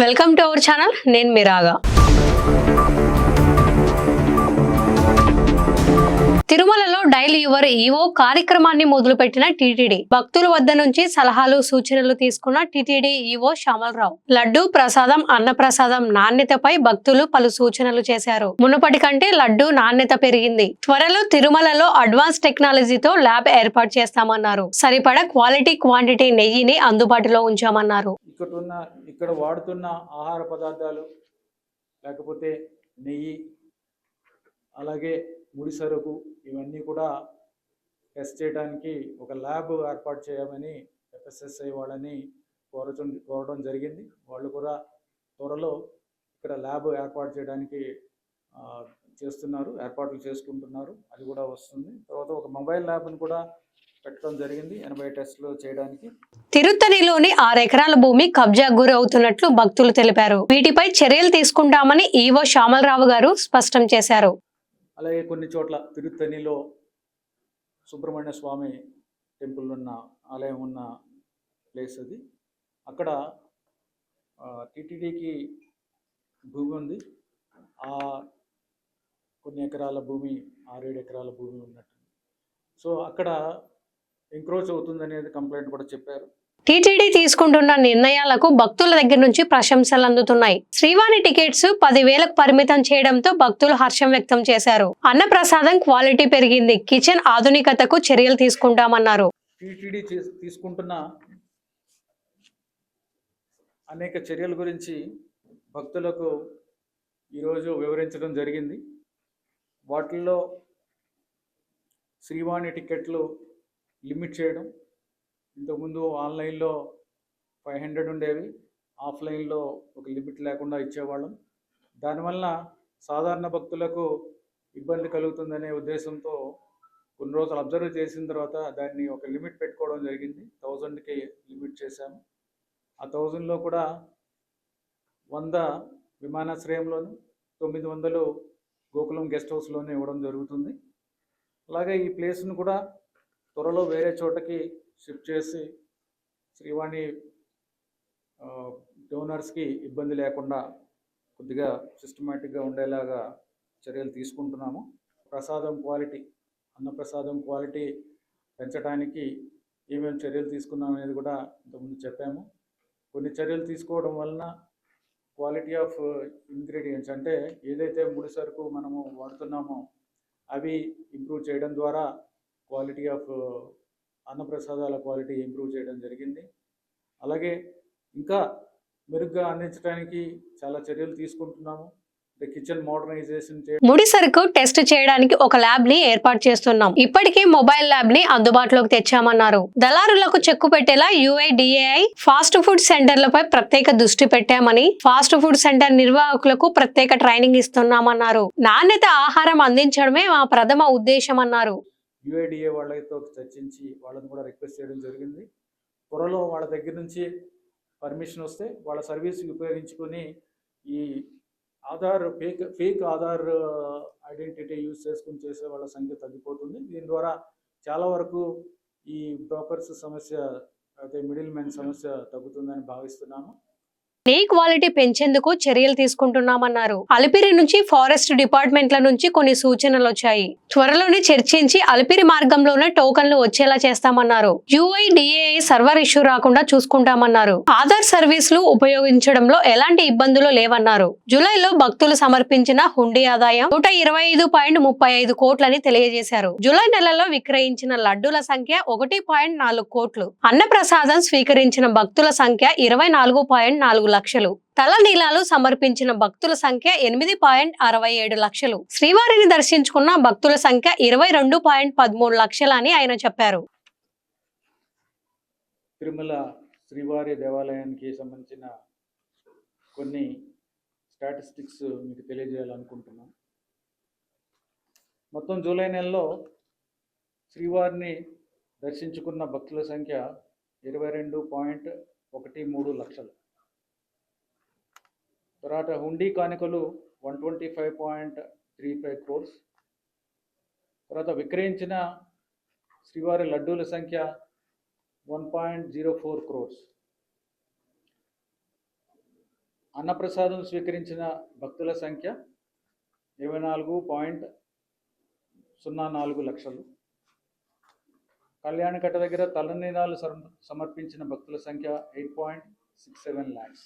Welcome to our channel. నేను మిరాగా. తిరుమలలో daily your EO కార్యక్రమాన్ని మొదలుపెట్టిన టీటీడీ భక్తుల వద్ద నుంచి సలహాలు సూచనలు తీసుకున్న టీటీడీ ఈవో శ్యామలరావు లడ్డు ప్రసాదం అన్న ప్రసాదం నాణ్యతపై భక్తులు పలు సూచనలు చేశారు. మునుపటి కంటే లడ్డు నాణ్యత పెరిగింది. త్వరలో తిరుమలలో అడ్వాన్స్ టెక్నాలజీతో ల్యాబ్ ఏర్పాటు చేస్తామన్నారు. సరిపడా క్వాలిటీ క్వాంటిటీ నెయ్యిని అందుబాటులో ఉంచామన్నారు. ఇక్కడ వాడుతున్న ఆహార పదార్థాలు లేకపోతే నెయ్యి అలాగే ముడి సరుకు ఇవన్నీ కూడా టెస్ట్ చేయడానికి ఒక ల్యాబ్ ఏర్పాటు చేయమని ఎఫ్ఎస్ఎస్ఐ వాళ్ళని కోరడం జరిగింది. వాళ్ళు కూడా త్వరలో ఇక్కడ ల్యాబ్ ఏర్పాటు చేయడానికి ఏర్పాట్లు చేసుకుంటున్నారు. అది కూడా వస్తుంది. తర్వాత ఒక మొబైల్ ల్యాబ్ను కూడా పెట్టడం జరిగింది 80 టెస్టులు చేయడానికి. తిరుత్తణిలోని 6 ఎకరాల భూమి కబ్జా గురి అవుతున్నట్లు భక్తులు తెలిపారు. వీటిపై చర్యలు తీసుకుంటామని ఈవో శ్యామలరావు గారు స్పష్టం చేశారు. అలాగే కొన్ని చోట్ల తిరుత్తణిలో సుబ్రహ్మణ్య స్వామి టెంపుల్ ఉన్న ఆలయం ఉన్న ప్లేస్ అది. అక్కడ టీటీడీకి భూమి ఉంది. కొన్ని ఎకరాల భూమి 6-7 ఎకరాల భూమి ఉన్నట్టు. సో అక్కడ ఎంక్రోచ్ అవుతుందనేది కంప్లైంట్ కూడా చెప్పారు. టీటీడీ తీసుకుంటున్న నిర్ణయాలకు భక్తుల దగ్గర నుంచి ప్రశంసలు అందుతున్నాయి. శ్రీవాణి టికెట్స్ 10,000కు పరిమితం చేయడంతో భక్తులు హర్షం వ్యక్తం చేశారు. అన్నప్రసాదం క్వాలిటీ పెరిగింది. కిచెన్ ఆధునికతకు చర్యలు తీసుకుంటామన్నారు. టీటీడీ తీసుకుంటున్న అనేక చర్యల గురించి భక్తులకు ఈరోజు వివరించడం జరిగింది. వాటిల్లో శ్రీవాణి టికెట్లు లిమిట్ చేయడం. ఇంతకుముందు ఆన్లైన్లో 500 ఉండేవి, ఆఫ్లైన్లో ఒక లిమిట్ లేకుండా ఇచ్చేవాళ్ళం. దానివల్ల సాధారణ భక్తులకు ఇబ్బంది కలుగుతుందనే ఉద్దేశంతో కొన్ని రోజులు అబ్జర్వ్ చేసిన తర్వాత దాన్ని ఒక లిమిట్ పెట్టుకోవడం జరిగింది. 1000కి లిమిట్ చేశాము. ఆ 1000లో కూడా 100 విమానాశ్రయంలోను, 900 గోకులం గెస్ట్ హౌస్లోనే ఇవ్వడం జరుగుతుంది. అలాగే ఈ ప్లేస్ను కూడా త్వరలో వేరే చోటకి షిఫ్ట్ చేసి శ్రీవాణి డోనర్స్కి ఇబ్బంది లేకుండా కొద్దిగా సిస్టమేటిక్గా ఉండేలాగా చర్యలు తీసుకుంటున్నాము. అన్నప్రసాదం క్వాలిటీ పెంచడానికి ఏమేమి చర్యలు తీసుకున్నాం అనేది కూడా ఇంతకుముందు చెప్పాము. కొన్ని చర్యలు తీసుకోవడం వలన క్వాలిటీ ఆఫ్ ఇంగ్రీడియంట్స్ అంటే ఏదైతే ముడి సరుకు మనము వాడుతున్నామో అవి ఇంప్రూవ్ చేయడం ద్వారా క్వాలిటీ ఆఫ్ అన్నప్రసాదాల క్వాలిటీ ఇంప్రూవ్ చేయడం జరిగింది. అలాగే ఇంకా మెరుగ్గా అందించడానికి చాలా చర్యలు తీసుకుంటున్నాము. కిచెన్ మోడర్నైజేషన్ ముడి సరుకు టెస్ట్ చేయడానికి ఒక ల్యాబ్ ని ఏర్పాటు చేస్తున్నాం. ఇప్పటికే మొబైల్ ల్యాబ్ ని అందుబాటులోకి తెచ్చామన్నారు. దళారులకు చెక్కు పెట్టేలా UIDAI ఫాస్ట్ ఫుడ్ సెంటర్లపై ప్రత్యేక దృష్టి పెట్టామని, ఫాస్ట్ ఫుడ్ సెంటర్ నిర్వాహకులకు ప్రత్యేక ట్రైనింగ్ ఇస్తున్నామన్నారు. నాణ్యత ఆహారం అందించడమే మా ప్రథమ ఉద్దేశం అన్నారు. UIDAI వాళ్ళతో చర్చించి వాళ్ళని కూడా రిక్వెస్ట్ చేయడం జరిగింది. త్వరలో వాళ్ళ దగ్గర నుంచి పర్మిషన్ వస్తే వాళ్ళ సర్వీస్ ఉపయోగించుకొని ఈ ఫేక్ ఆధార్ ఐడెంటిటీ యూజ్ చేసుకుని చేసే వాళ్ళ సంఖ్య తగ్గిపోతుంది. దీని ద్వారా చాలా వరకు ఈ బ్రోకర్స్ సమస్య అయితే మిడిల్ మ్యాన్ సమస్య తగ్గుతుందని భావిస్తున్నాము. నెయ్యి క్వాలిటీ పెంచేందుకు చర్యలు తీసుకుంటున్నామన్నారు. అలిపిరి నుంచి ఫారెస్ట్ డిపార్ట్మెంట్ల నుంచి కొన్ని సూచనలు వచ్చాయి. త్వరలోనే చర్చించి అలిపిరి మార్గంలోనే టోకన్లు వచ్చేలా చేస్తామన్నారు. UIDAI సర్వర్ ఇష్యూ రాకుండా చూసుకుంటామన్నారు. ఆధార్ సర్వీసులు ఉపయోగించడంలో ఎలాంటి ఇబ్బందులు లేవన్నారు. జూలైలో భక్తులు సమర్పించిన హుండీ ఆదాయం 125.35 కోట్లని తెలియజేశారు. జూలై నెలలో విక్రయించిన లడ్డూల సంఖ్య 1.4 కోట్లు. అన్నప్రసాదం స్వీకరించిన భక్తుల సంఖ్య 24.4 లక్షలు. తలనీలాలు సమర్పించిన భక్తుల సంఖ్య 8.67 లక్షలు. శ్రీవారిని దర్శించుకున్న భక్తుల సంఖ్య 22.13 లక్షలు అని ఆయన చెప్పారు. తిరుమల శ్రీవారి దేవాలయానికి సంబంధించిన కొన్ని స్టాటిస్టిక్స్ మీకు తెలియజేయాలనుకుంటున్నాను. మొత్తం జూలై నెలలో శ్రీవారిని దర్శించుకున్న భక్తుల సంఖ్య 22.13 లక్షలు. తర్వాత హుండీ కానుకలు 125.35 crores. తర్వాత విక్రయించిన శ్రీవారి లడ్డూల సంఖ్య 1.04 crores. అన్నప్రసాదం స్వీకరించిన భక్తుల సంఖ్య 24.04 లక్షలు. కళ్యాణకట్ట దగ్గర తలనీలాలు సమర్పించిన భక్తుల సంఖ్య 8.67 lakhs.